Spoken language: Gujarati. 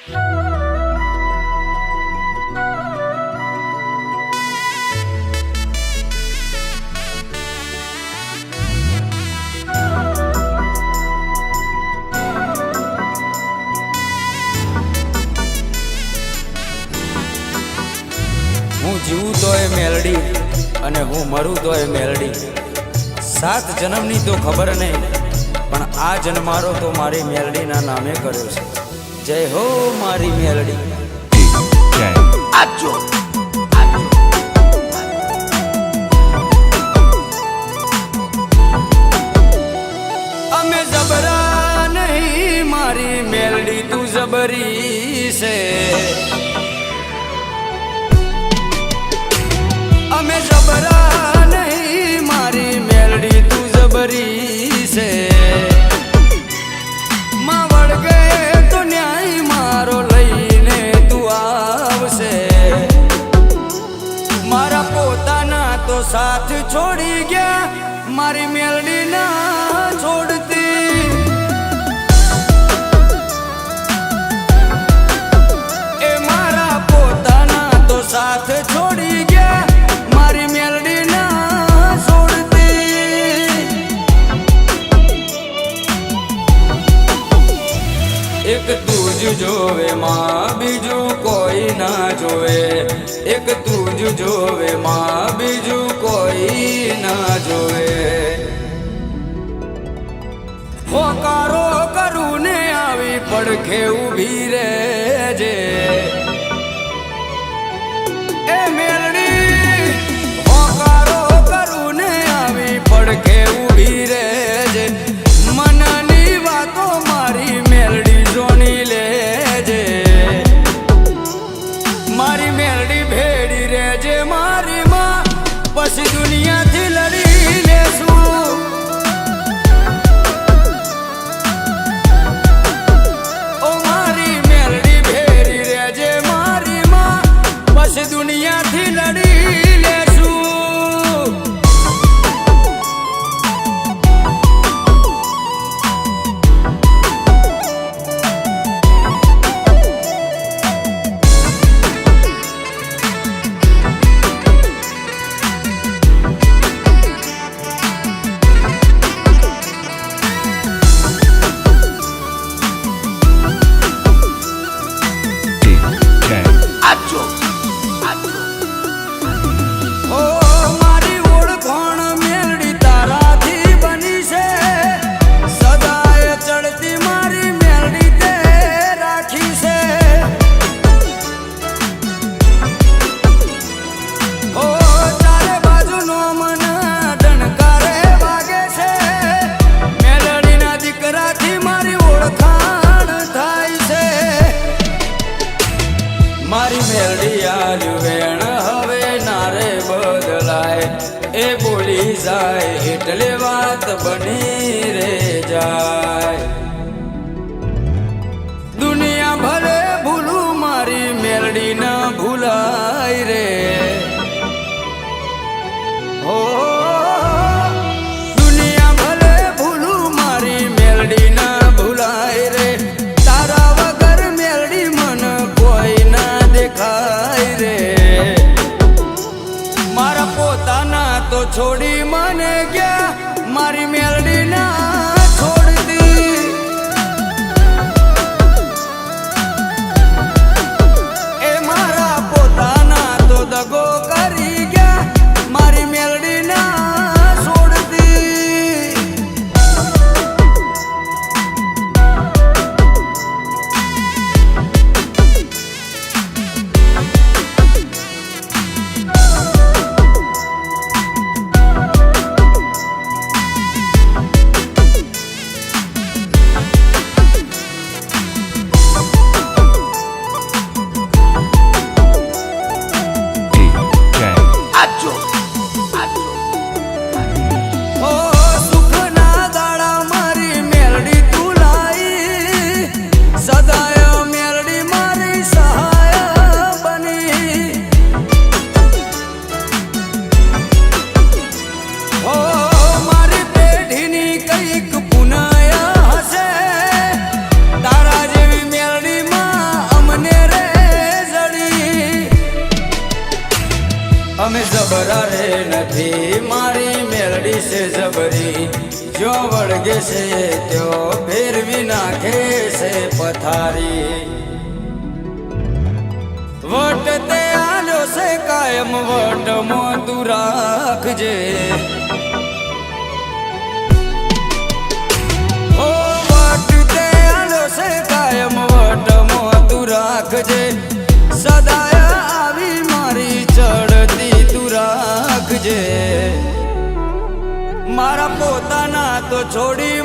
હું જીવું તોય મેલડી અને હું મરું તોય મેલડી. 7 જન્મની તો ખબર નહીં, પણ આ જન્મારો તો મારી મેલડીના નામે કર્યો છે. જય હો મારી મેલડી. આજો અમે જબરા નહીં, મારી મેલડી તું જબરી છે. અમે જબરા નહીં, મારી મેલડી તું જબરી છે. માં વળગે તો ન્યાય મારો લઈને તું આવશે. મારા પોતાના તો સાથ છોડી ગયા, મારી મેલડી ના છોડતી. એ મારા પોતાના તો સાથ છોડી ગયા, મારી મેલડી ના છોડતી. એક તું જ જોવે માં, બીજું કોઈ ના જોવે. એક તું જ જોવે માં, બીજું કોઈ ના જોવે. હોકારો કરું ને આવી પડખે ઊભી રહેજે. એ મેલડી હોકારો કરું ને આવી પડખે ઊભી રહેજે. મનની વાતો મારી મેલડી જોણી લેજે. મારી મેલડી ભેડી રહેજે મારી માં, પછી દુનિયાથી લડી લેશું. ઓ મારી મેલડી ભેડી રહેજે મારી માં, પછી દુનિયાથી લડી લેશું. આજો ઓ મારી ઓળખાણ મેલડી તારાથી બની છે. સદાય ચડતી મારી મેલડી તે રાખી છે. ઓ ચારે બાજુનો મન ડણકારે વાગે છે. મેલડીના દીકરાથી મારી ઓળખાણ થાય છે. મારી મેલડી આલ્યું વેણ હવે નારે બદલાય. એ બોલી જાય એટલે વાત બની રે જાય. દુનિયા ભલે ભૂલું મારી મેલડી ના ભૂલાય રે. હો દુનિયા ભલે ભૂલું મારી મેલડી ના ભૂલાય રે. તારા વગર મેલડી મન કોઈ ના દેખાય રે. મારા પોતાના તો છોડી મને ગયા, મારી મેલડી ના છોડતી. એ મારા પોતાના તો છે ત્યો ફેરવી નાખે છે પથારી વટ તે આલ્યો છે કાયમ વટમાં તું રાખજે ઓ વટ તે આલ્યો છે કાયમ વટમાં તું રાખજે સદાય આવી મારી ચડતી તું રાખજે મારા પોતાના તો છોડી